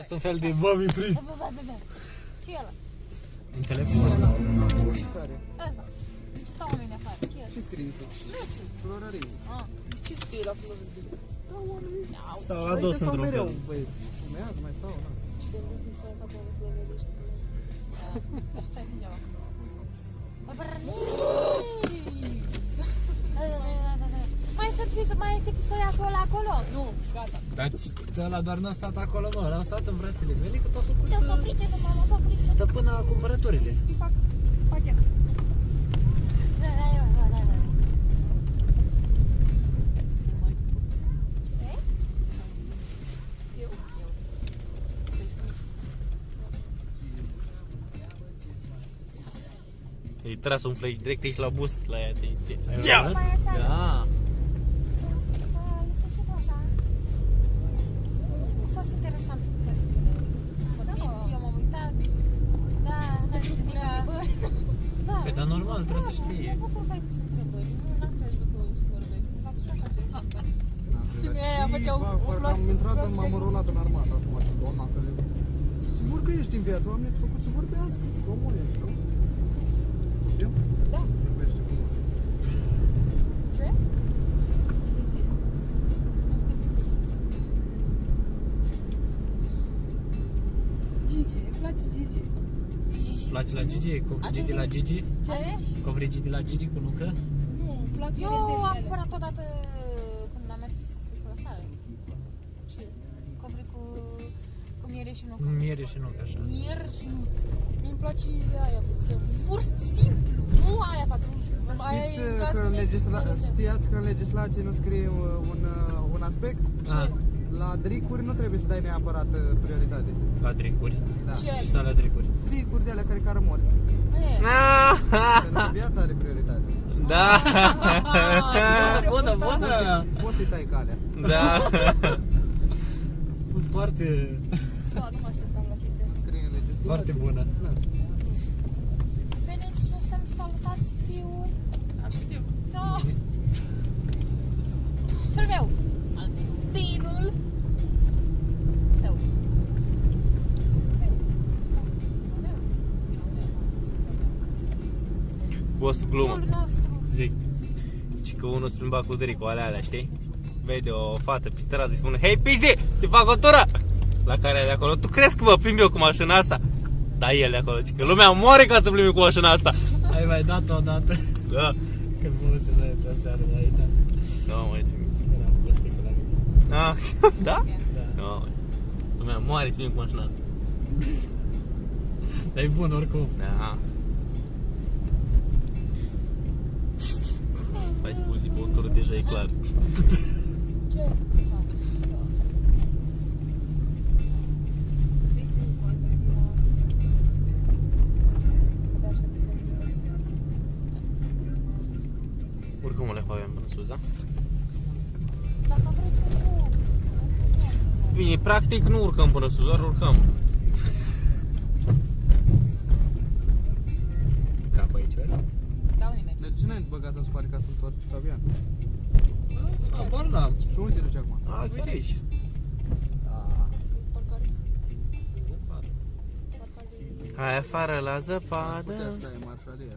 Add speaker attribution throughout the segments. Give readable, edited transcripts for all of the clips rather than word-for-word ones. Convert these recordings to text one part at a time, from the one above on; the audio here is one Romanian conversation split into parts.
Speaker 1: Asta un fel de bă, mi frig.
Speaker 2: Ce e ăla?
Speaker 1: Un telefon.
Speaker 3: Care?
Speaker 2: Ăsta. Ce stau oamenii afară? Ce e ăsta?
Speaker 3: Ce scrie aici? Florărie.
Speaker 2: Ce scrie la florărie?
Speaker 3: Stau oamenii.
Speaker 4: Stau la dos într-un
Speaker 3: mereu,
Speaker 4: fel.
Speaker 3: băieți. Urmează, mai stau, da.
Speaker 2: Ce de vrei să stai față de florărie? Stai degeaba. Mai este pisoiașul ăla acolo? Nu, gata.
Speaker 1: Dar ăla doar n-a stat acolo, mă, l-au stat în brațele mele că t-au făcut...
Speaker 2: Te-au poprițe cu mama, poprițe.
Speaker 1: Stă până la cumpărăturile.
Speaker 2: Să-ți fac pachet. Da.
Speaker 4: Îi tras un flash direct aici la bus, la ea,
Speaker 1: Ai
Speaker 4: Ia!
Speaker 1: văzut?
Speaker 4: Da!
Speaker 2: A fost interesant cu părintele. Eu m-am uitat. Da, n-a zis nimic. Da.
Speaker 1: Păi, dar normal, trebuie să știe.
Speaker 2: Nu vorbeai cu întrebări. Nu am crezut că o să vorbeai. Fac și așa.
Speaker 3: Am intrat, m-am înrolat în armată acum și doamna că sigur că ești în viață, oamenii s-au făcut să vorbească, să comune, știu? Știu?
Speaker 2: Da.
Speaker 3: Vorbește frumos.
Speaker 2: Ce? Ce-ai zis? Gigi, îmi place Gigi. Gigi.
Speaker 1: Place la Gigi? Covrigii de la Gigi?
Speaker 2: Ce?
Speaker 1: Covrigii de la Gigi cu nucă?
Speaker 2: Nu, îmi plac eu am cumpărat odată când am mers la țară. Ce? Covri cu miere și nucă.
Speaker 1: Miere și nucă, așa.
Speaker 2: Miere și nucă. Mi-mi place aia cu schemă. Vârst simplu, nu aia patru.
Speaker 3: Știați că în legislație nu scrie un aspect?
Speaker 1: Ah,
Speaker 3: La dricuri nu trebuie să dai neapărat prioritate.
Speaker 1: la dricuri.
Speaker 3: Da.
Speaker 2: Ce?
Speaker 1: Și să la dricuri.
Speaker 3: Dricuri de alea care cară morți. Pentru că viața are prioritate.
Speaker 4: Da!
Speaker 1: Bună, bună!
Speaker 3: Poți să-i tai calea.
Speaker 4: Da!
Speaker 1: Foarte,
Speaker 2: Da, nu mă așteptam la chestia asta.
Speaker 3: Scrie în legislație.
Speaker 1: foarte bună.
Speaker 3: Da.
Speaker 2: Veniți să-mi salutați fiul. Da. Fiul meu. Al meu. Tinul. Tău.
Speaker 4: Boss glumă.
Speaker 2: Fiul nostru.
Speaker 1: Zic.
Speaker 4: Și că unul splimba cu Dorico, alea, știi? Vede o fată pe stradă și spune: hei, pizzi, te fac o tură! La care de acolo: tu crezi că mă plimb eu cu mașina asta? Da, el de acolo, că lumea moare ca să plimbi cu mașina asta.
Speaker 1: Ai mai dat-o odată?
Speaker 4: Da.
Speaker 1: Când mă se dă seara la ea.
Speaker 4: Da, mai țin minte.
Speaker 1: Era cu plastic la mine.
Speaker 4: Ah, da?
Speaker 1: Da.
Speaker 4: Da, măi. Lumea moare să plimbi cu mașina asta.
Speaker 1: Dar e bun oricum.
Speaker 4: Da. Ai spus de băutură, deja e clar.
Speaker 2: Ce?
Speaker 4: Oricum o le Fabian până sus, da?
Speaker 2: Dacă vreți nu.
Speaker 4: Bine, practic nu urcăm până sus, doar urcăm.
Speaker 1: Cap aici, vezi?
Speaker 2: Dau nimeni.
Speaker 3: De ce n-ai băgat în spate ca să întorci, Fabian?
Speaker 1: Habar n-am.
Speaker 3: Și unde te duci acum?
Speaker 4: A, uite aici. Hai afară la zăpadă.
Speaker 3: Putea să dai marșalia.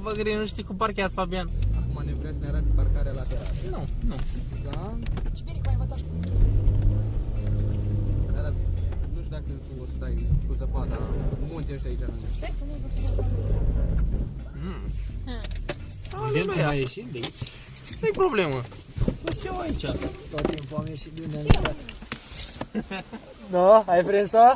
Speaker 4: Bă, Gri, nu știi cum parcheați, Fabian?
Speaker 3: Acum ne vrea să ne arate parcarea laterală.
Speaker 4: Nu.
Speaker 3: Da?
Speaker 2: Ce bine că m-ai învățat și cu
Speaker 3: Dar nu știu dacă tu o să dai cu zăpada munții ăștia aici lângă.
Speaker 2: Sper să ne-ai văzut
Speaker 1: Vedem cum a ieșit de aici.
Speaker 4: Nu-i problemă. Să iau aici.
Speaker 1: Tot timpul am ieșit bine. Da, ai prins-o?